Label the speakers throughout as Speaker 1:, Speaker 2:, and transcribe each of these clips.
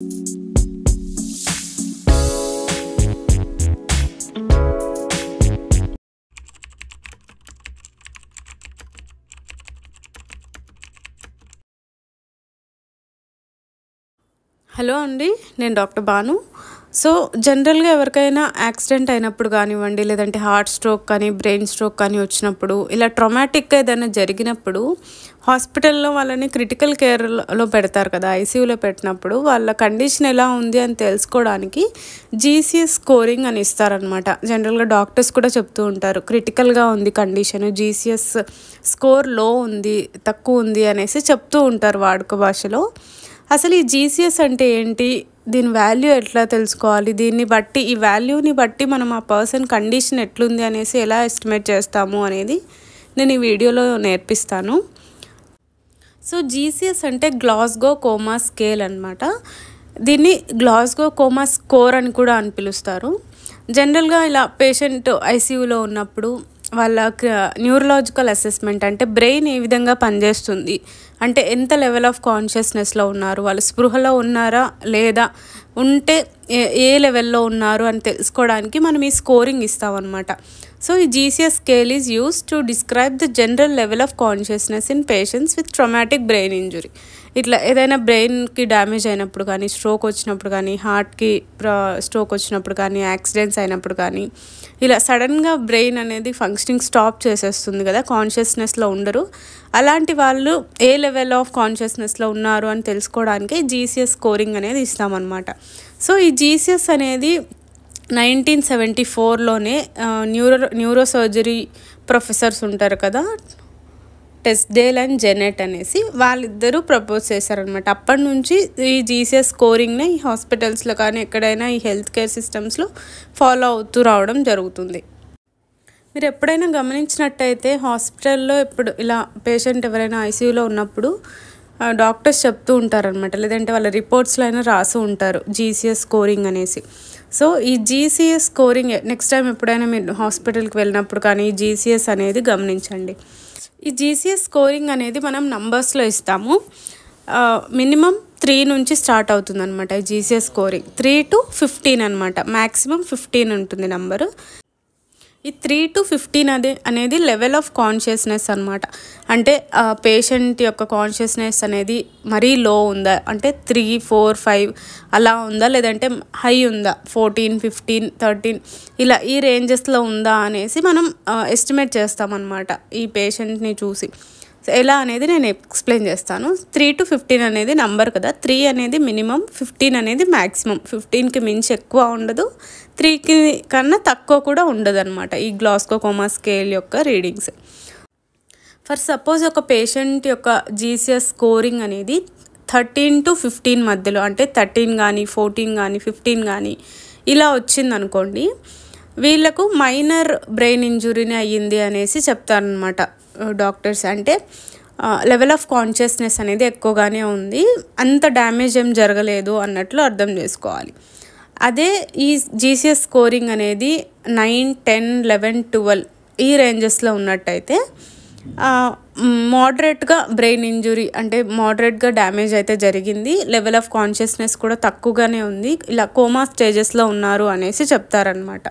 Speaker 1: Hello అండి, నేను doctor Banu. So జనరల్గా ఎవరికైనా యాక్సిడెంట్ అయినప్పుడు కానివ్వండి, లేదంటే హార్ట్ స్ట్రోక్ కానీ బ్రెయిన్ స్ట్రోక్ కానీ వచ్చినప్పుడు, ఇలా ట్రామాటిక్గా ఏదైనా జరిగినప్పుడు హాస్పిటల్లో వాళ్ళని క్రిటికల్ కేర్లో పెడతారు కదా, ఐసీయూలో పెట్టినప్పుడు వాళ్ళ కండిషన్ ఎలా ఉంది అని తెలుసుకోవడానికి జీసీఎస్ స్కోరింగ్ అని ఇస్తారనమాట. జనరల్గా డాక్టర్స్ కూడా చెప్తూ ఉంటారు, క్రిటికల్గా ఉంది కండిషన్, జీసీఎస్ స్కోర్ లో ఉంది, తక్కువ ఉంది అనేసి చెప్తూ ఉంటారు వాడుక భాషలో. అసలు ఈ జీసీఎస్ అంటే ఏంటి, దీని వాల్యూ ఎట్లా తెలుసుకోవాలి, దీన్ని బట్టి ఈ వాల్యూని బట్టి మనం ఆ పర్సన్ కండిషన్ ఎట్లుంది అనేసి ఎలా ఎస్టిమేట్ చేస్తాము అనేది నేను ఈ వీడియోలో నేర్పిస్తాను. సో జీసీఎస్ అంటే గ్లాస్గో కోమా స్కేల్ అనమాట. దీన్ని గ్లాస్గో కోమా స్కోర్ అని కూడా అని పిలుస్తారు. జనరల్గా ఇలా పేషెంట్ ఐసీయూలో ఉన్నప్పుడు వాళ్ళ న్యూరలాజికల్ అసెస్మెంట్ అంటే బ్రెయిన్ ఏ విధంగా పనిచేస్తుంది, అంటే ఎంత లెవెల్ ఆఫ్ కాన్షియస్నెస్లో ఉన్నారు, వాళ్ళు స్పృహలో ఉన్నారా లేదా, ఉంటే ఏ లెవెల్లో ఉన్నారు అని తెలుసుకోవడానికి మనం ఈ స్కోరింగ్ ఇస్తామన్నమాట. సో ఈ GCS scale is use to describe the general level of consciousness in patients with traumatic brain injury. ఇట్లా ఏదైనా బ్రెయిన్కి డ్యామేజ్ అయినప్పుడు కానీ, స్ట్రోక్ వచ్చినప్పుడు కానీ, హార్ట్కి స్ట్రోక్ వచ్చినప్పుడు కానీ, యాక్సిడెంట్స్ అయినప్పుడు కానీ, ఇలా సడన్గా బ్రెయిన్ అనేది ఫంక్షనింగ్ స్టాప్ చేసేస్తుంది కదా, కాన్షియస్నెస్లో ఉండరు. అలాంటి వాళ్ళు ఏ లెవెల్ ఆఫ్ కాన్షియస్నెస్లో ఉన్నారు అని తెలుసుకోవడానికి జీసీఎస్ స్కోరింగ్ అనేది ఇస్తామన్నమాట. సో ఈ జీసీఎస్ అనేది 1974లోనే న్యూరో సర్జరీ ప్రొఫెసర్స్ ఉంటారు కదా, టెస్డేల్ అండ్ జెనెట్ అనేసి, వాళ్ళిద్దరూ ప్రపోజ్ చేశారనమాట. అప్పటి నుంచి ఈ జీసీఎస్ స్కోరింగ్ని ఈ హాస్పిటల్స్లో కానీ ఎక్కడైనా ఈ హెల్త్ కేర్ సిస్టమ్స్లో ఫాలో అవుతూ రావడం జరుగుతుంది. మీరు ఎప్పుడైనా గమనించినట్టయితే హాస్పిటల్లో ఇప్పుడు ఇలా పేషెంట్ ఎవరైనా ఐసీయూలో ఉన్నప్పుడు డాక్టర్స్ చెప్తూ ఉంటారనమాట, లేదంటే వాళ్ళ రిపోర్ట్స్లో అయినా రాసి ఉంటారు జీసీఎస్ స్కోరింగ్ అనేసి. సో ఈ జీసీఎస్ స్కోరింగ్ నెక్స్ట్ టైం ఎప్పుడైనా మీరు హాస్పిటల్కి వెళ్ళినప్పుడు కానీ ఈ జీసీఎస్ అనేది గమనించండి. ఈ జీసీఎస్ స్కోరింగ్ అనేది మనం నంబర్స్లో ఇస్తాము. మినిమం 3 నుంచి స్టార్ట్ అవుతుంది అనమాట ఈ జీసీఎస్ స్కోరింగ్. 3 to 15 అనమాట, మ్యాక్సిమం 15 ఉంటుంది నంబరు. ఈ 3 to 15 అనేది లెవెల్ ఆఫ్ కాన్షియస్నెస్ అనమాట. అంటే పేషెంట్ యొక్క కాన్షియస్నెస్ అనేది మరీ లో ఉందా, అంటే 3, 4, 5 అలా ఉందా, లేదంటే హై ఉందా, 14, 15, 13 ఇలా ఈ రేంజెస్లో ఉందా అనేసి మనం ఎస్టిమేట్ చేస్తామన్నమాట ఈ పేషెంట్ని చూసి. ఎలా అనేది నేను ఎక్స్ప్లెయిన్ చేస్తాను. 3 to 15 అనేది నంబర్ కదా, 3 అనేది మినిమం, 15 అనేది మ్యాక్సిమం. 15కి మించి ఎక్కువ ఉండదు, 3కి కన్నా తక్కువ కూడా ఉండదు అనమాట ఈ గ్లాస్గో కోమా స్కేల్ యొక్క రీడింగ్స్. ఫర్ సపోజ్ ఒక పేషెంట్ యొక్క జీసీఎస్ స్కోరింగ్ అనేది 13 to 15 మధ్యలో, అంటే 13 కానీ 14 కానీ 15 కానీ ఇలా వచ్చిందనుకోండి, వీళ్ళకు మైనర్ బ్రెయిన్ ఇంజురీని అయ్యింది అనేసి చెప్తారనమాట డాక్టర్స్. అంటే లెవెల్ ఆఫ్ కాన్షియస్నెస్ అనేది ఎక్కువగానే ఉంది, అంత డ్యామేజ్ ఏం జరగలేదు అన్నట్లు అర్థం చేసుకోవాలి. అదే ఈ జీసీఎస్ స్కోరింగ్ అనేది 9, 10, 11, 12 ఈ రేంజెస్లో ఉన్నట్టయితే మోడరేట్గా బ్రెయిన్ ఇంజురీ, అంటే మోడరేట్గా డ్యామేజ్ అయితే జరిగింది, లెవెల్ ఆఫ్ కాన్షియస్నెస్ కూడా తక్కువగానే ఉంది, ఇలా కోమా స్టేజెస్లో ఉన్నారు అనేసి చెప్తారనమాట.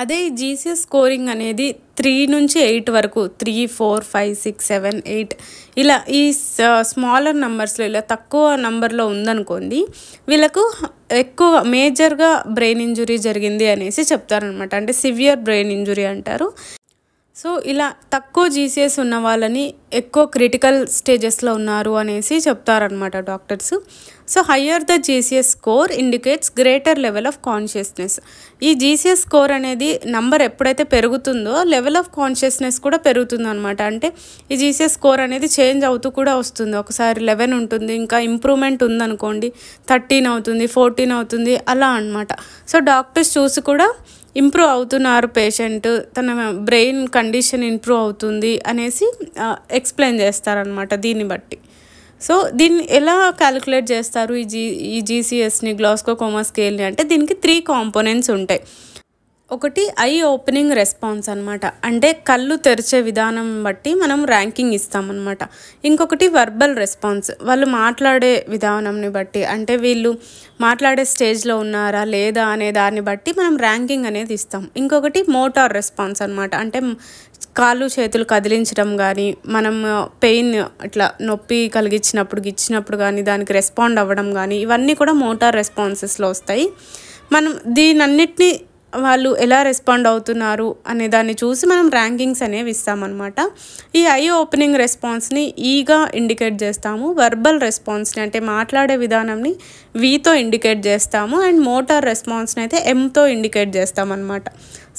Speaker 1: అదే ఈ జీసీఎస్ స్కోరింగ్ అనేది 3 నుంచి 8 వరకు, 3, 4, 5, 6, 7, 8 ఇలా ఈ స్మాలర్ నంబర్స్లో, ఇలా తక్కువ నంబర్లో ఉందనుకోండి, వీళ్ళకు ఎక్కువ మేజర్గా బ్రెయిన్ ఇంజురీ జరిగింది అనేసి చెప్తారనమాట. అంటే సివియర్ బ్రెయిన్ ఇంజురీ అంటారు. సో ఇలా తక్కువ జీసీఎస్ ఉన్న వాళ్ళని ఎక్కువ క్రిటికల్ స్టేజెస్లో ఉన్నారు అనేసి చెప్తారనమాట doctors. So higher the GCS score indicates greater level of consciousness. ఈ జీసీఎస్ స్కోర్ అనేది నంబర్ ఎప్పుడైతే పెరుగుతుందో లెవెల్ ఆఫ్ కాన్షియస్నెస్ కూడా పెరుగుతుంది అనమాట. అంటే ఈ జీసీఎస్ స్కోర్ అనేది చేంజ్ అవుతూ కూడా వస్తుంది. ఒకసారి 11 ఉంటుంది, ఇంకా ఇంప్రూవ్మెంట్ ఉందనుకోండి 13 అవుతుంది, 14 అవుతుంది, అలా అనమాట. సో డాక్టర్స్ చూసి కూడా ఇంప్రూవ్ అవుతున్నారు పేషెంట్, తన బ్రెయిన్ కండిషన్ ఇంప్రూవ్ అవుతుంది అనేసి ఎక్స్ప్లెయిన్ చేస్తారనమాట దీన్ని బట్టి. సో దీన్ని ఎలా క్యాలిక్యులేట్ చేస్తారు ఈ జీసీఎస్ని, గ్లాస్గో కోమా స్కేల్ని అంటే దీనికి 3 కాంపోనెంట్స్ ఉంటాయి. ఒకటి ఐ ఓపెనింగ్ రెస్పాన్స్ అనమాట. అంటే కళ్ళు తెరిచే విధానం బట్టి మనం ర్యాంకింగ్ ఇస్తామన్నమాట. ఇంకొకటి వర్బల్ రెస్పాన్స్, వాళ్ళు మాట్లాడే విధానంని బట్టి, అంటే వీళ్ళు మాట్లాడే స్టేజ్లో ఉన్నారా లేదా అనే దాన్ని బట్టి మనం ర్యాంకింగ్ అనేది ఇస్తాం. ఇంకొకటి మోటార్ రెస్పాన్స్ అనమాట. అంటే కాళ్ళు చేతులు కదిలించడం కానీ, మనం పెయిన్ ఇట్లా నొప్పి కలిగించినప్పుడు గిచ్చినప్పుడు కానీ దానికి రెస్పాండ్ అవ్వడం కానీ, ఇవన్నీ కూడా మోటార్ రెస్పాన్సెస్లో వస్తాయి. మనం దీనన్నిటినీ వాళ్ళు ఎలా రెస్పాండ్ అవుతున్నారు అనే దాన్ని చూసి మనం ర్యాంకింగ్స్ అనేవి ఇస్తామన్నమాట. ఈ ఐ ఓపెనింగ్ రెస్పాన్స్ని ఈగా ఇండికేట్ చేస్తాము, వర్బల్ రెస్పాన్స్ని అంటే మాట్లాడే విధానంని వీతో ఇండికేట్ చేస్తాము, అండ్ మోటార్ రెస్పాన్స్ని అయితే ఎంతో ఇండికేట్ చేస్తామన్నమాట.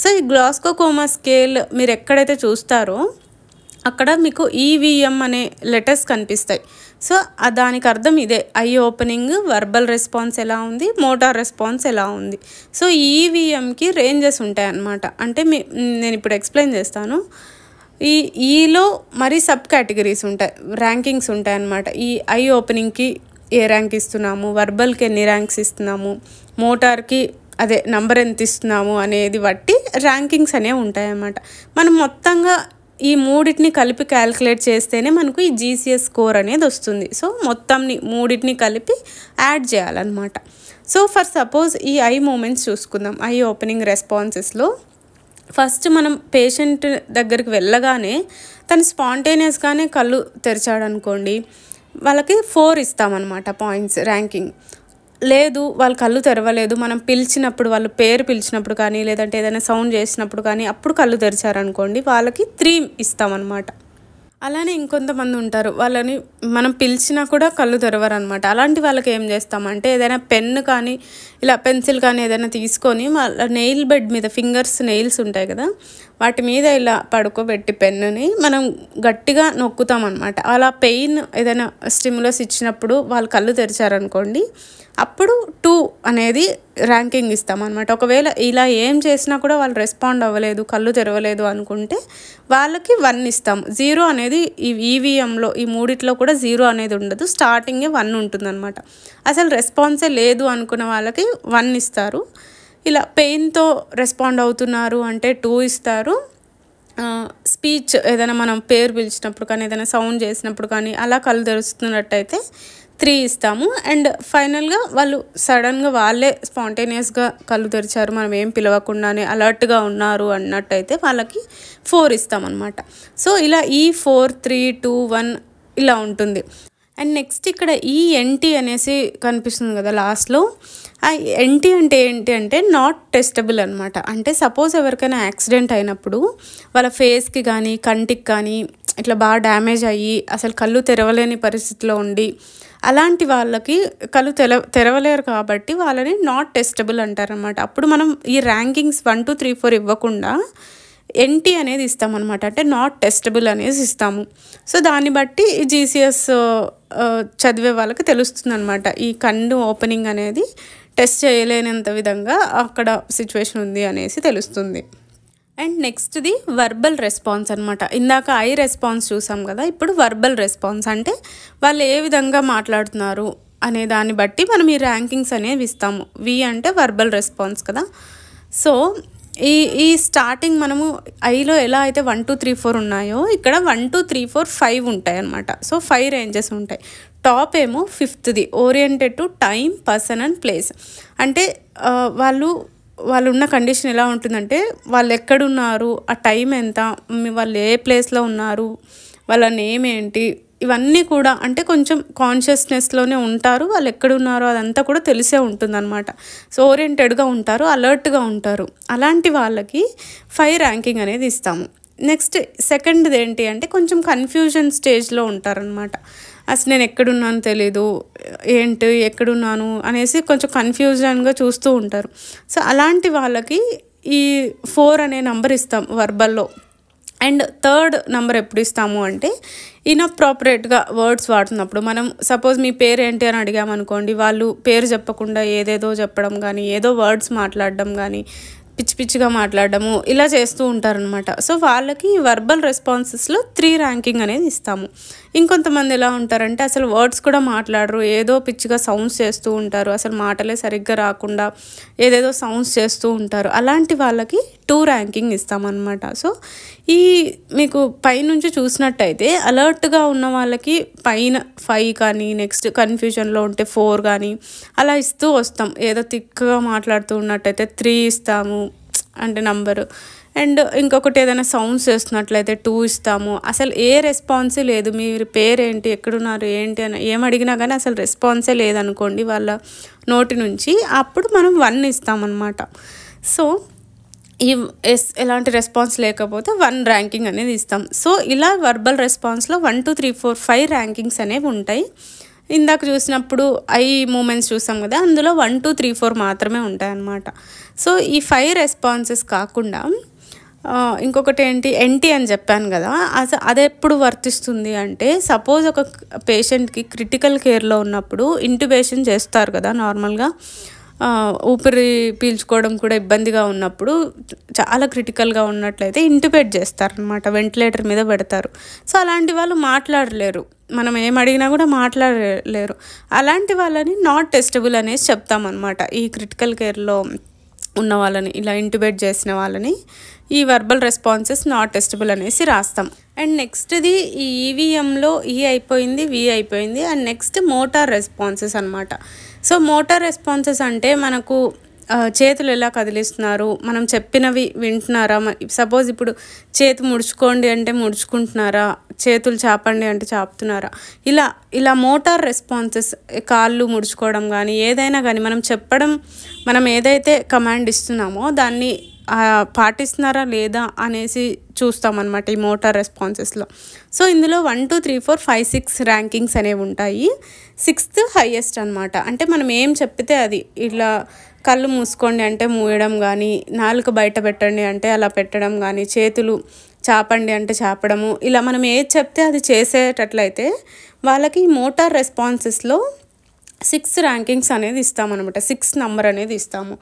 Speaker 1: సో ఈ గ్లాస్గో కోమా స్కేల్ మీరు ఎక్కడైతే చూస్తారో అక్కడ మీకు ఈవిఎం అనే లెటర్స్ కనిపిస్తాయి. సో దానికి అర్థం ఇదే, ఐ ఓపెనింగ్, వర్బల్ రెస్పాన్స్ ఎలా ఉంది, మోటార్ రెస్పాన్స్ ఎలా ఉంది. సో ఈవిఎంకి రేంజెస్ ఉంటాయి అన్నమాట. అంటే నేను ఇప్పుడు ఎక్స్ప్లెయిన్ చేస్తాను. ఈలో మరి సబ్ కేటగిరీస్ ఉంటాయి, ర్యాంకింగ్స్ ఉంటాయి అన్నమాట. ఈ ఐ ఓపెనింగ్కి ఏ ర్యాంక్ ఇస్తున్నాము, వర్బల్కి ఎన్ని ర్యాంక్స్ ఇస్తున్నాము, మోటార్కి అదే నంబర్ ఎంత ఇస్తున్నాము అనేది బట్టి ర్యాంకింగ్స్ అనేవి ఉంటాయి అన్నమాట. మనం మొత్తంగా ఈ మూడింటిని కలిపి క్యాలిక్యులేట్ చేస్తేనే మనకు ఈ జీసీఎస్ స్కోర్ అనేది వస్తుంది. సో మొత్తంని మూడింటిని కలిపి యాడ్ చేయాలన్నమాట. సో ఫర్ సపోజ్ ఈ ఐ మూమెంట్స్ చూసుకుందాం. ఐ ఓపెనింగ్ రెస్పాన్సెస్లో ఫస్ట్ మనం పేషెంట్ దగ్గరికి వెళ్ళగానే తను స్పాంటేనియస్గానే కళ్ళు తెరిచాడు అనుకోండి, వాళ్ళకి 4 ఇస్తామన్నమాట పాయింట్స్ ర్యాంకింగ్. లేదు వాళ్ళు కళ్ళు తెరవలేదు, మనం పిలిచినప్పుడు, వాళ్ళు పేరు పిలిచినప్పుడు కానీ లేదంటే ఏదైనా సౌండ్ చేసినప్పుడు కానీ అప్పుడు కళ్ళు తెరిచారనుకోండి, వాళ్ళకి 3 ఇస్తామన్నమాట. అలానే ఇంకొంతమంది ఉంటారు, వాళ్ళని మనం పిలిచినా కూడా కళ్ళు తెరవరు అనమాట. అలాంటి వాళ్ళకి ఏం చేస్తామంటే ఏదైనా పెన్ను కానీ ఇలా పెన్సిల్ కానీ ఏదైనా తీసుకొని వాళ్ళ నెయిల్ బెడ్ మీద, ఫింగర్స్ నెయిల్స్ ఉంటాయి కదా, వాటి మీద ఇలా పడుకోబెట్టి పెన్నుని మనం గట్టిగా నొక్కుతాం అనమాట. అలా పెయిన్ ఏదైనా స్టిమ్యులస్ ఇచ్చినప్పుడు వాళ్ళు కళ్ళు తెరిచారనుకోండి, అప్పుడు 2 అనేది ర్యాంకింగ్ ఇస్తామన్నమాట. ఒకవేళ ఇలా ఏం చేసినా కూడా వాళ్ళు రెస్పాండ్ అవ్వలేదు, కళ్ళు తెరవలేదు అనుకుంటే వాళ్ళకి 1 ఇస్తాం. 0 అనేది ఈ ఈవీఎంలో ఈ మూడిట్లో కూడా 0 అనేది ఉండదు, స్టార్టింగే 1 ఉంటుందన్నమాట. అసలు రెస్పాన్సే లేదు అనుకున్న వాళ్ళకి 1 ఇస్తారు. ఇలా పెయిన్తో రెస్పాండ్ అవుతున్నారు అంటే 2 ఇస్తారు. స్పీచ్ ఏదైనా మనం పేరు పిలిచినప్పుడు కానీ ఏదైనా సౌండ్ చేసినప్పుడు కానీ అలా కళ్ళు తెరుస్తున్నట్టయితే 3 ఇస్తాము. అండ్ ఫైనల్గా వాళ్ళు సడన్గా వాళ్ళే స్పాంటేనియస్గా కళ్ళు తెరిచారు, మనం ఏం పిలవకుండానే అలర్ట్గా ఉన్నారు అన్నట్టయితే వాళ్ళకి 4 ఇస్తామన్నమాట. సో ఇలా ఈ 4, 3, 2, 1 ఇలా ఉంటుంది. అండ్ నెక్స్ట్ ఇక్కడ ఈ ఎన్టీ అనేసి కనిపిస్తుంది కదా లాస్ట్లో. ఆ ఎన్టీ అంటే ఏంటి అంటే నాట్ టెస్టబుల్ అనమాట. అంటే సపోజ్ ఎవరికైనా యాక్సిడెంట్ అయినప్పుడు వాళ్ళ ఫేస్కి కానీ కంటికి కానీ ఇట్లా బాగా డ్యామేజ్ అయ్యి అసలు కళ్ళు తెరవలేని పరిస్థితిలో ఉండి అలాంటి వాళ్ళకి కళ్ళు తెరవలేరు కాబట్టి వాళ్ళని నాట్ టెస్టబుల్ అంటారనమాట. అప్పుడు మనం ఈ ర్యాంకింగ్స్ 1, 2, 3, 4 ఇవ్వకుండా ఎన్టీ అనేది ఇస్తామన్నమాట. అంటే నాట్ టెస్టబుల్ అనేది ఇస్తాము. సో దాన్ని బట్టి జీసీఎస్ చదివే వాళ్ళకి తెలుస్తుంది అనమాట, ఈ కన్ను ఓపెనింగ్ అనేది టెస్ట్ చేయలేనంత విధంగా అక్కడ సిచ్యువేషన్ ఉంది అనేసి తెలుస్తుంది. అండ్ నెక్స్ట్ది వర్బల్ రెస్పాన్స్ అనమాట. ఇందాక ఐ రెస్పాన్స్ చూసాం కదా, ఇప్పుడు వర్బల్ రెస్పాన్స్ అంటే వాళ్ళు ఏ విధంగా మాట్లాడుతున్నారు అనే దాన్ని బట్టి మనం ఈ ర్యాంకింగ్స్ అనేవి ఇస్తాము. వి అంటే వర్బల్ రెస్పాన్స్ కదా. సో ఈ స్టార్టింగ్ మనము ఐలో ఎలా అయితే 1, 2, 3, 4 ఉన్నాయో ఇక్కడ 1, 2, 3, 4, 5 ఉంటాయి అన్నమాట. సో 5 రేంజెస్ ఉంటాయి. టాప్ ఏమో 5th oriented to time, person and place. అంటే వాళ్ళు ఉన్న కండిషన్ ఎలా ఉంటుందంటే వాళ్ళు ఎక్కడున్నారు, ఆ టైం ఎంత, వాళ్ళు ఏ ప్లేస్లో ఉన్నారు, వాళ్ళ నేమ్ ఏంటి, ఇవన్నీ కూడా అంటే కొంచెం కాన్షియస్నెస్లోనే ఉంటారు, వాళ్ళు ఎక్కడున్నారో అదంతా కూడా తెలిసే ఉంటుందన్నమాట. సో ఓరియంటెడ్గా ఉంటారు, అలర్ట్గా ఉంటారు. అలాంటి వాళ్ళకి 5 ర్యాంకింగ్ అనేది ఇస్తాము. నెక్స్ట్ సెకండ్ది ఏంటి అంటే కొంచెం కన్ఫ్యూజన్ స్టేజ్లో ఉంటారనమాట. అసలు నేను ఎక్కడున్నాను తెలీదు, ఏంటి ఎక్కడున్నాను అనేసి కొంచెం కన్ఫ్యూజన్గా చూస్తూ ఉంటారు. సో అలాంటి వాళ్ళకి ఈ 4 అనే నంబర్ ఇస్తాం వర్బల్లో. అండ్ థర్డ్ నెంబర్ ఎప్పుడు ఇస్తాము అంటే ఇన్అప్రాపరేట్గా వర్డ్స్ వాడుతున్నప్పుడు. మనం సపోజ్ మీ పేరు ఏంటి అని అడిగామనుకోండి, వాళ్ళు పేరు చెప్పకుండా ఏదేదో చెప్పడం కానీ, ఏదో వర్డ్స్ మాట్లాడడం కానీ, పిచ్చి పిచ్చిగా మాట్లాడడము ఇలా చేస్తూ ఉంటారనమాట. సో వాళ్ళకి వర్బల్ రెస్పాన్సెస్లో 3 ర్యాంకింగ్ అనేది ఇస్తాము. ఇంకొంతమంది ఎలా ఉంటారంటే అసలు వర్డ్స్ కూడా మాట్లాడరు, ఏదో పిచ్చిగా సౌండ్స్ చేస్తూ ఉంటారు, అసలు మాటలే సరిగ్గా రాకుండా ఏదేదో సౌండ్స్ చేస్తూ ఉంటారు. అలాంటి వాళ్ళకి 2 ర్యాంకింగ్ ఇస్తామన్నమాట. సో ఈ మీకు పైనుంచి చూసినట్టయితే అలర్ట్గా ఉన్న వాళ్ళకి పైన 5 కానీ, నెక్స్ట్ కన్ఫ్యూజన్లో ఉంటే 4 కానీ అలా ఇస్తూ వస్తాం. ఏదో తిక్కగా మాట్లాడుతూ ఉన్నట్టయితే 3 ఇస్తాము అంటే నంబరు. అండ్ ఇంకొకటి ఏదైనా సౌండ్స్ చేస్తున్నట్లయితే 2 ఇస్తాము. అసలు ఏ రెస్పాన్సే లేదు, మీరు పేరేంటి, ఎక్కడున్నారు, ఏంటి అని ఏం అడిగినా కానీ అసలు రెస్పాన్సే లేదనుకోండి వాళ్ళ నోటి నుంచి, అప్పుడు మనం 1 ఇస్తామన్నమాట. సో ఎలాంటి రెస్పాన్స్ లేకపోతే 1 ర్యాంకింగ్ అనేది ఇస్తాం. సో ఇలా వర్బల్ రెస్పాన్స్లో 1 2 3 4 5 ర్యాంకింగ్స్ అనేవి ఉంటాయి. ఇందాక చూసినప్పుడు ఐ మూమెంట్స్ చూసాం కదా, అందులో 1 2 3 4 మాత్రమే ఉంటాయి అన్నమాట. సో ఈ 5 రెస్పాన్సెస్ కాకుండా ఇంకొకటి ఏంటి, ఎన్టీ అని చెప్పాను కదా, అది ఎప్పుడు వర్తిస్తుంది అంటే సపోజ్ ఒక పేషెంట్కి క్రిటికల్ కేర్లో ఉన్నప్పుడు ఇంట్యుబేషన్ చేస్తారు కదా నార్మల్గా, ఊపిరి పీల్చుకోవడం కూడా ఇబ్బందిగా ఉన్నప్పుడు, చాలా క్రిటికల్గా ఉన్నట్లయితే ఇంట్యుబేట్ చేస్తారనమాట, వెంటిలేటర్ మీద పెడతారు. సో అలాంటి వాళ్ళు మాట్లాడలేరు, మనం ఏం అడిగినా కూడా మాట్లాడలేరు. అలాంటి వాళ్ళని నాట్ టెస్టబుల్ అనేసి చెప్తామన్నమాట. ఈ క్రిటికల్ కేర్లో ఉన్న వాళ్ళని, ఇలా ఇంట్యుబేట్ చేసిన వాళ్ళని ఈ వర్బల్ రెస్పాన్సెస్ నాట్ టెస్టబుల్ అనేసి రాస్తాం. అండ్ నెక్స్ట్ది ఈ ఈవీఎంలో ఈ అయిపోయింది, వి అయిపోయింది. అండ్ నెక్స్ట్ మోటార్ రెస్పాన్సెస్ అనమాట. సో మోటార్ రెస్పాన్సెస్ అంటే మనకు చేతులు ఎలా కదిలిస్తున్నారు, మనం చెప్పినవి వింటున్నారా, సపోజ్ ఇప్పుడు చేతి ముడుచుకోండి అంటే ముడుచుకుంటున్నారా, చేతులు చాపండి అంటే చాపుతున్నారా, ఇలా మోటార్ రెస్పాన్సెస్, కాళ్ళు ముడుచుకోవడం కానీ ఏదైనా కానీ మనం చెప్పడం, మనం ఏదైతే కమాండ్ ఇస్తున్నామో దాన్ని పాటిస్తున్నారా లేదా అనేసి చూస్తామన్నమాట ఈ మోటార్ రెస్పాన్సెస్లో. సో ఇందులో 1 2 3 4 5 6 ర్యాంకింగ్స్ అనేవి ఉంటాయి. 6th హైయెస్ట్ అనమాట. అంటే మనం ఏం చెప్పితే అది, ఇలా కళ్ళు మూసుకోండి అంటే మూయడం కానీ, నాలుక బయట పెట్టండి అంటే అలా పెట్టడం కానీ, చేతులు చాపండి అంటే చాపడము, ఇలా మనం ఏది చెప్తే అది చేసేటట్లయితే వాళ్ళకి మోటార్ రెస్పాన్సెస్లో 6 ర్యాంకింగ్స్ అనేది ఇస్తామన్నమాట, 6 నంబర్ అనేది ఇస్తాము.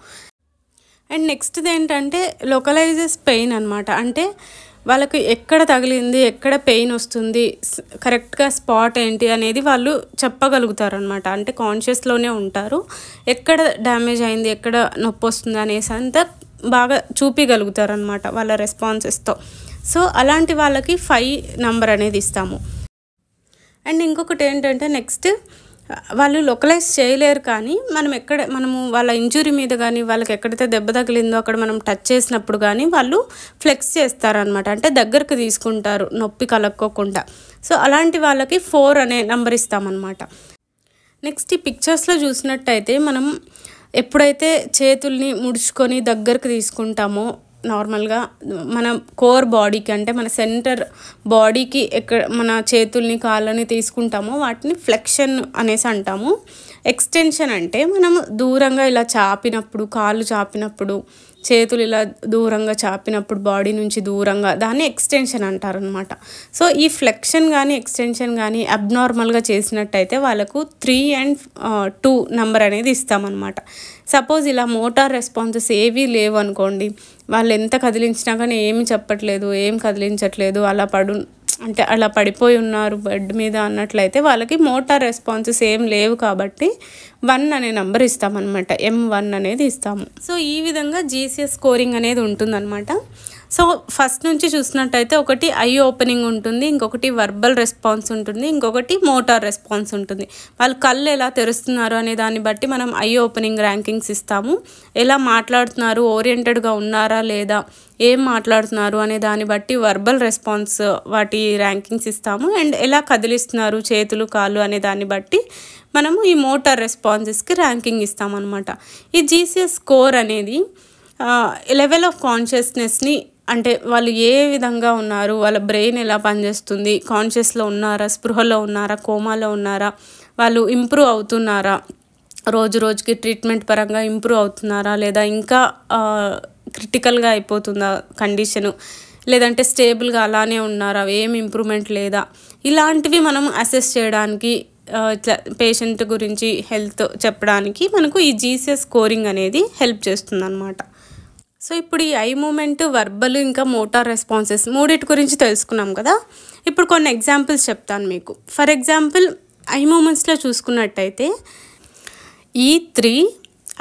Speaker 1: అండ్ నెక్స్ట్ది ఏంటంటే లొకలైజెస్ పెయిన్ అనమాట. అంటే వాళ్ళకి ఎక్కడ తగిలింది, ఎక్కడ పెయిన్ వస్తుంది, కరెక్ట్గా స్పాట్ ఏంటి అనేది వాళ్ళు చెప్పగలుగుతారు అనమాట. అంటే కాన్షియస్లోనే ఉంటారు, ఎక్కడ డ్యామేజ్ అయింది, ఎక్కడ నొప్పి వస్తుంది అనేసి అంతా బాగా చూపించగలుగుతారు అనమాట వాళ్ళ రెస్పాన్సెస్తో. సో అలాంటి వాళ్ళకి 5 నంబర్ అనేది ఇస్తాము. అండ్ ఇంకొకటి ఏంటంటే నెక్స్ట్ వాళ్ళు లొకలైజ్ చేయలేరు, కానీ మనము వాళ్ళ ఇంజురీ మీద కానీ, వాళ్ళకి ఎక్కడైతే దెబ్బ తగిలిందో అక్కడ మనం టచ్ చేసినప్పుడు కానీ వాళ్ళు ఫ్లెక్స్ చేస్తారనమాట. అంటే దగ్గరకు తీసుకుంటారు నొప్పి కలక్కోకుండా. సో అలాంటి వాళ్ళకి 4 అనే నంబర్ ఇస్తామన్నమాట. నెక్స్ట్ ఈ పిక్చర్స్లో చూసినట్టయితే మనం ఎప్పుడైతే చేతుల్ని ముడుచుకొని దగ్గరకు తీసుకుంటామో, నార్మల్గా మన కోర్ బాడీకి అంటే మన సెంటర్ బాడీకి ఎక్కడ మన చేతుల్ని కాళ్ళని తీసుకుంటామో వాటిని ఫ్లెక్షన్ అనేసి అంటాము. ఎక్స్టెన్షన్ అంటే మనం దూరంగా ఇలా చాపినప్పుడు, కాళ్ళు చాపినప్పుడు, చేతులు ఇలా దూరంగా చాపినప్పుడు బాడీ నుంచి దూరంగా, దాన్ని ఎక్స్టెన్షన్ అంటారనమాట. సో ఈ ఫ్లెక్షన్ కానీ ఎక్స్టెన్షన్ కానీ అబ్నార్మల్గా చేసినట్టయితే వాళ్ళకు 3 and 2 నంబర్ అనేది ఇస్తామన్నమాట. సపోజ్ ఇలా మోటార్ రెస్పాన్సెస్ ఏవీ లేవు అనుకోండి, వాళ్ళు ఎంత కదిలించినా కానీ ఏమి చెప్పట్లేదు, ఏం కదిలించట్లేదు, అలా పడిపోయి ఉన్నారు బెడ్ మీద అన్నట్లయితే వాళ్ళకి మోటార్ రెస్పాన్సెస్ ఏం లేవు కాబట్టి 1 అనే నంబర్ ఇస్తామన్నమాట, M1 అనేది ఇస్తాము. సో ఈ విధంగా జీసీఎస్ స్కోరింగ్ అనేది ఉంటుందన్నమాట. సో ఫస్ట్ నుంచి చూసినట్టయితే ఒకటి ఐ ఓపెనింగ్ ఉంటుంది, ఇంకొకటి వర్బల్ రెస్పాన్స్ ఉంటుంది, ఇంకొకటి మోటార్ రెస్పాన్స్ ఉంటుంది. వాళ్ళు కళ్ళు ఎలా తెరుస్తున్నారు అనే దాన్ని బట్టి మనం ఐ ఓపెనింగ్ ర్యాంకింగ్స్ ఇస్తాము. ఎలా మాట్లాడుతున్నారు, ఓరియంటెడ్గా ఉన్నారా లేదా, ఏం మాట్లాడుతున్నారు అనే దాన్ని బట్టి వర్బల్ రెస్పాన్స్ వాటి ర్యాంకింగ్స్ ఇస్తాము. అండ్ ఎలా కదిలిస్తున్నారు చేతులు కాళ్ళు అనే దాన్ని బట్టి మనము ఈ మోటార్ రెస్పాన్సెస్కి ర్యాంకింగ్ ఇస్తామన్నమాట. ఈ జీసీఎస్ స్కోర్ అనేది లెవెల్ ఆఫ్ కాన్షియస్నెస్ని, అంటే వాళ్ళు ఏ విధంగా ఉన్నారు, వాళ్ళ బ్రెయిన్ ఎలా పనిచేస్తుంది, కాన్షియస్లో ఉన్నారా, స్పృహలో ఉన్నారా, కోమాలో ఉన్నారా, వాళ్ళు ఇంప్రూవ్ అవుతున్నారా, రోజు రోజుకి ట్రీట్మెంట్ పరంగా ఇంప్రూవ్ అవుతున్నారా, లేదా ఇంకా క్రిటికల్గా అయిపోతుందా కండిషను, లేదంటే స్టేబుల్గా అలానే ఉన్నారా, ఏం ఇంప్రూవ్మెంట్ లేదా, ఇలాంటివి మనం అసెస్ చేయడానికి, ఇట్లా పేషెంట్ గురించి హెల్త్ చెప్పడానికి మనకు ఈ జీసీఎస్ స్కోరింగ్ అనేది హెల్ప్ చేస్తుంది అన్నమాట. సో ఇప్పుడు ఈ ఐ మూమెంట్, వర్బల్ ఇంకా మోటార్ రెస్పాన్సెస్ మూడిటి గురించి తెలుసుకున్నాం కదా. ఇప్పుడు కొన్ని ఎగ్జాంపుల్స్ చెప్తాను మీకు. ఫర్ ఎగ్జాంపుల్ ఐ మూమెంట్స్లో చూసుకున్నట్టయితే E3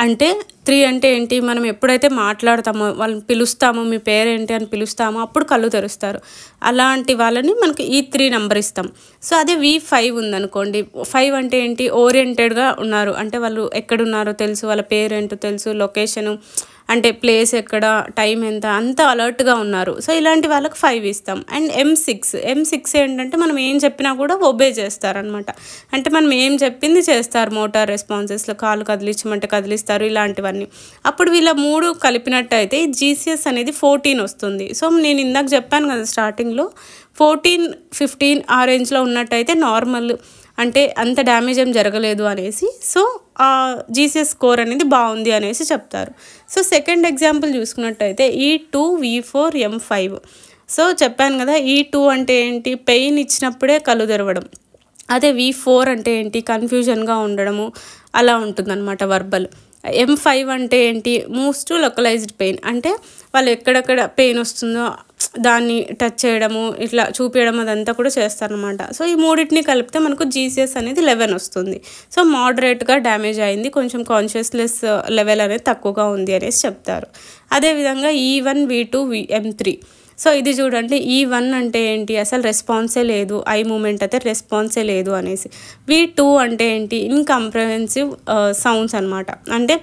Speaker 1: అంటే 3 అంటే ఏంటి, మనం ఎప్పుడైతే మాట్లాడతామో వాళ్ళని పిలుస్తామో మీ పేరేంటి అని పిలుస్తామో అప్పుడు కళ్ళు తెరుస్తారు. అలాంటి వాళ్ళని మనకి E3 నెంబర్ ఇస్తాం. సో అదే V5 ఉందనుకోండి, 5 అంటే ఏంటి, ఓరియంటెడ్గా ఉన్నారు అంటే వాళ్ళు ఎక్కడున్నారో తెలుసు, వాళ్ళ పేరేంటో తెలుసు, లొకేషను అంటే ప్లేస్ ఎక్కడ, టైం ఎంత, అంత అలర్ట్గా ఉన్నారు. సో ఇలాంటి వాళ్ళకి 5 ఇస్తాం. అండ్ M6 ఏంటంటే మనం ఏం చెప్పినా కూడా ఒబే చేస్తారనమాట. అంటే మనం ఏం చెప్పింది చేస్తారు. మోటార్ రెస్పాన్సెస్లో కాళ్ళు కదిలించమంటే కదిలిస్తారు, ఇలాంటివన్నీ. అప్పుడు వీళ్ళ 3 కలిపినట్టయితే GCS అనేది 14 వస్తుంది. సో నేను ఇందాక చెప్పాను కదా స్టార్టింగ్లో 14, 15 ఆ రేంజ్లో ఉన్నట్టయితే నార్మల్, అంటే అంత డ్యామేజ్ ఏం జరగలేదు అనేసి. సో GCS స్కోర్ అనేది బాగుంది అనేసి చెప్తారు. సో సెకండ్ ఎగ్జాంపుల్ చూసుకున్నట్టయితే E2, V4, M5. సో చెప్పాను కదా, E2 అంటే ఏంటి, పెయిన్ ఇచ్చినప్పుడే కళ్ళు తెరవడం. అదే V4 అంటే ఏంటి, కన్ఫ్యూజన్గా ఉండడము అలా ఉంటుందన్నమాట వర్బల్. M5 అంటే ఏంటి, మూవ్స్ టు లొకలైజ్డ్ పెయిన్, అంటే వాళ్ళు ఎక్కడెక్కడ పెయిన్ వస్తుందో దాన్ని టచ్ చేయడము, ఇట్లా చూపించడం అదంతా కూడా చేస్తారనమాట. సో ఈ మూడింటిని కలిపితే మనకు GCS అనేది 11 వస్తుంది. సో మోడరేట్గా డ్యామేజ్ అయింది, కొంచెం కాన్షియస్నెస్ లెవెల్ అనేది తక్కువగా ఉంది అనేసి చెప్తారు. అదేవిధంగా E1, V2, M3. సో ఇది చూడండి, E1 అంటే ఏంటి, అసలు రెస్పాన్సే లేదు, ఐ మూమెంట్ అయితే రెస్పాన్సే లేదు అనేసి. V2 అంటే ఏంటి, ఇన్కంప్రహెన్సివ్ సౌండ్స్ అనమాట, అంటే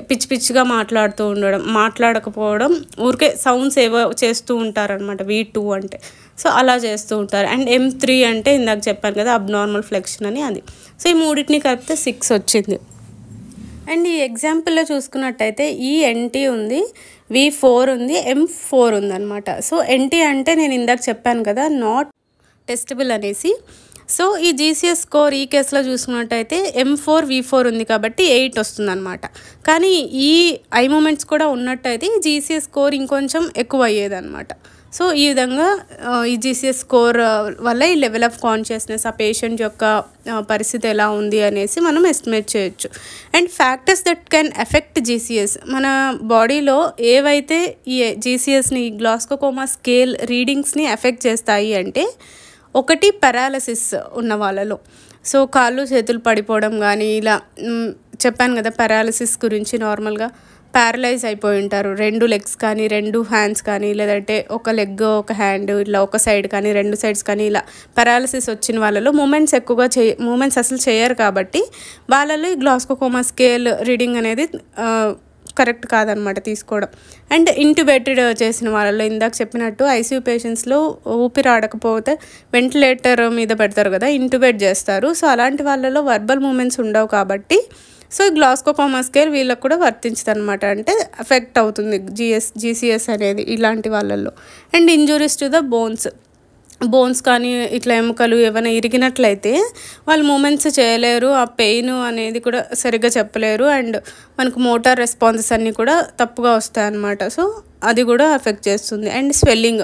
Speaker 1: పిచ్చిగా మాట్లాడుతూ ఉండడం, మాట్లాడకపోవడం, ఊరికే సౌండ్స్ ఏవో చేస్తూ ఉంటారనమాట V2 అంటే. సో అలా చేస్తూ ఉంటారు. అండ్ M3 అంటే ఇందాక చెప్పాను కదా అబ్నార్మల్ ఫ్లెక్షన్ అని, అది. సో ఈ మూడింటిని కలిపితే 6 వచ్చింది. అండ్ ఈ ఎగ్జాంపుల్లో చూసుకున్నట్టయితే NT ఉంది, V4 ఉంది, M4 ఉందన్నమాట. సో NT అంటే నేను ఇందాక చెప్పాను కదా నాట్ టెస్టబుల్ అనేసి. సో ఈ GCS స్కోర్ ఈ కేసులో చూసుకున్నట్టయితే M4, V4 ఉంది కాబట్టి 8 వస్తుంది అనమాట. కానీ ఈ ఐ మూమెంట్స్ కూడా ఉన్నట్టయితే ఈ GCS స్కోర్ ఇంకొంచెం ఎక్కువ అయ్యేదన్నమాట. సో ఈ విధంగా ఈ GCS స్కోర్ వల్ల ఈ లెవెల్ ఆఫ్ కాన్షియస్నెస్, ఆ పేషెంట్ యొక్క పరిస్థితి ఎలా ఉంది అనేసి మనం ఎస్టిమేట్ చేయొచ్చు. And factors that can affect GCS, మన బాడీలో ఏవైతే ఈ GCSని, గ్లాస్కోకోమా స్కేల్ రీడింగ్స్ని ఎఫెక్ట్ చేస్తాయి అంటే, ఒకటి పారాలసిస్ ఉన్న వాళ్ళలో. సో కాళ్ళు చేతులు పడిపోవడం కానీ, ఇలా చెప్పాను కదా పారాలసిస్ గురించి, నార్మల్గా ప్యారలైజ్ అయిపోయి ఉంటారు, 2 లెగ్స్ కానీ 2 హ్యాండ్స్ కానీ, లేదంటే ఒక లెగ్ ఒక హ్యాండ్ ఇట్లా ఒక సైడ్ కానీ 2 సైడ్స్ కానీ, ఇలా పారాలసిస్ వచ్చిన వాళ్ళలో మూమెంట్స్ అసలు చేయరు కాబట్టి వాళ్ళలో ఈ గ్లాస్కోకోమా స్కేల్ రీడింగ్ అనేది కరెక్ట్ కాదనమాట తీసుకోవడం. అండ్ ఇంట్యూబేటెడ్ చేసిన వాళ్ళలో ఇందాక చెప్పినట్టు ICU పేషెంట్స్లో ఊపిరి ఆడకపోతే వెంటిలేటర్ మీద పెడతారు కదా, ఇంట్యూబేట్ చేస్తారు. సో అలాంటి వాళ్ళలో వర్బల్ మూమెంట్స్ ఉండవు కాబట్టి సో ఈ గ్లాస్కోకోమా స్కేల్ వీళ్ళకి కూడా వర్తించదు అనమాట, అంటే ఎఫెక్ట్ అవుతుంది GCS అనేది ఇలాంటి వాళ్ళల్లో. And injuries to the bones కానీ ఇట్లా ఎముకలు ఏమైనా ఇరిగినట్లయితే వాళ్ళు మూమెంట్స్ చేయలేరు, ఆ పెయిన్ అనేది కూడా సరిగ్గా చెప్పలేరు. అండ్ మనకు మోటార్ రెస్పాన్సెస్ అన్నీ కూడా తప్పుగా వస్తాయన్నమాట. సో అది కూడా ఎఫెక్ట్ చేస్తుంది. అండ్ స్వెల్లింగ్,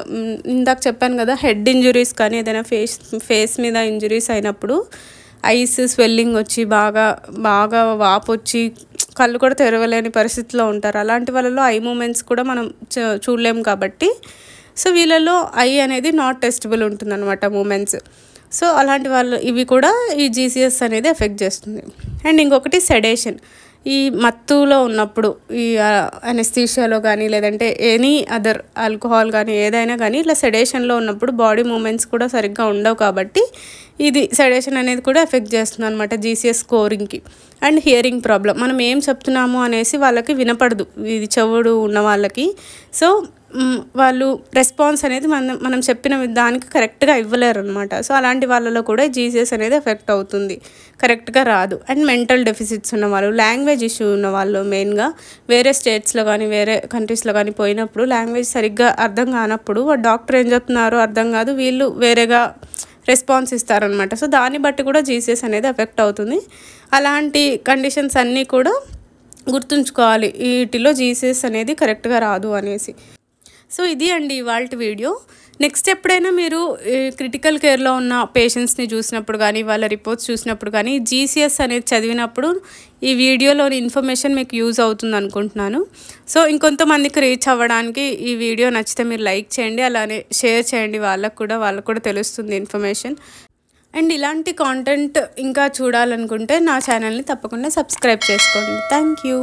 Speaker 1: ఇందాక చెప్పాను కదా, హెడ్ ఇంజురీస్ కానీ ఏదైనా ఫేస్ మీద ఇంజురీస్ అయినప్పుడు ఐస్ స్వెల్లింగ్ వచ్చి బాగా వాపు వచ్చి కళ్ళు కూడా తెరవలేని పరిస్థితిలో ఉంటారు. అలాంటి వాళ్ళలో ఐ మూమెంట్స్ కూడా మనం చూడలేము కాబట్టి సో వీళ్ళలో ఐ అనేది నాట్ టెస్టబుల్ ఉంటుందన్నమాట మూమెంట్స్. సో అలాంటి వాళ్ళు ఇవి కూడా ఈ GCS అనేది ఎఫెక్ట్ చేస్తుంది. అండ్ ఇంకొకటి సెడేషన్, ఈ మత్తులో ఉన్నప్పుడు, ఈ అనెస్థీషియాలో కానీ లేదంటే ఎనీ అదర్ ఆల్కహాల్ కానీ ఏదైనా కానీ ఇట్లా సెడేషన్లో ఉన్నప్పుడు బాడీ మూమెంట్స్ కూడా సరిగ్గా ఉండవు కాబట్టి ఇది సెడేషన్ అనేది కూడా ఎఫెక్ట్ చేస్తుంది అనమాట GCS స్కోరింగ్కి. అండ్ హియరింగ్ ప్రాబ్లం, మనం ఏం చెప్తున్నాము అనేసి వాళ్ళకి వినపడదు, ఇది చెవుడు ఉన్న వాళ్ళకి. సో వాళ్ళు రెస్పాన్స్ అనేది మనం చెప్పిన దానికి కరెక్ట్గా ఇవ్వలేరు అనమాట. సో అలాంటి వాళ్ళలో కూడా GCS అనేది ఎఫెక్ట్ అవుతుంది, కరెక్ట్గా రాదు. అండ్ మెంటల్ డెఫిసిట్స్ ఉన్న వాళ్ళు, లాంగ్వేజ్ ఇష్యూ ఉన్న వాళ్ళు, మెయిన్గా వేరే స్టేట్స్లో కానీ వేరే కంట్రీస్లో కానీ పోయినప్పుడు లాంగ్వేజ్ సరిగ్గా అర్థం కానప్పుడు డాక్టర్ ఏం చెప్తున్నారో అర్థం కాదు, వీళ్ళు వేరేగా రెస్పాన్స్ ఇస్తారనమాట. సో దాన్ని బట్టి కూడా GCS అనేది ఎఫెక్ట్ అవుతుంది. అలాంటి కండిషన్స్ అన్నీ కూడా గుర్తుంచుకోవాలి, వీటిలో GCS అనేది కరెక్ట్గా రాదు అనేసి. సో ఇది అండి ఇవాల్టి వీడియో. నెక్స్ట్ ఎప్పుడైనా మీరు క్రిటికల్ కేర్లో ఉన్న పేషెంట్స్ని చూసినప్పుడు కానీ వాళ్ళ రిపోర్ట్స్ చూసినప్పుడు కానీ జీసీఎస్ అనేది చదివినప్పుడు ఈ వీడియోలోని ఇన్ఫర్మేషన్ మీకు యూజ్ అవుతుంది అనుకుంటున్నాను. సో ఇంకొంతమందికి రీచ్ అవ్వడానికి ఈ వీడియో నచ్చితే మీరు లైక్ చేయండి, అలానే షేర్ చేయండి, వాళ్ళకు కూడా తెలుస్తుంది ఇన్ఫర్మేషన్. అండ్ ఇలాంటి కాంటెంట్ ఇంకా చూడాలనుకుంటే నా ఛానల్ని తప్పకుండా సబ్స్క్రైబ్ చేసుకోండి. Thank you.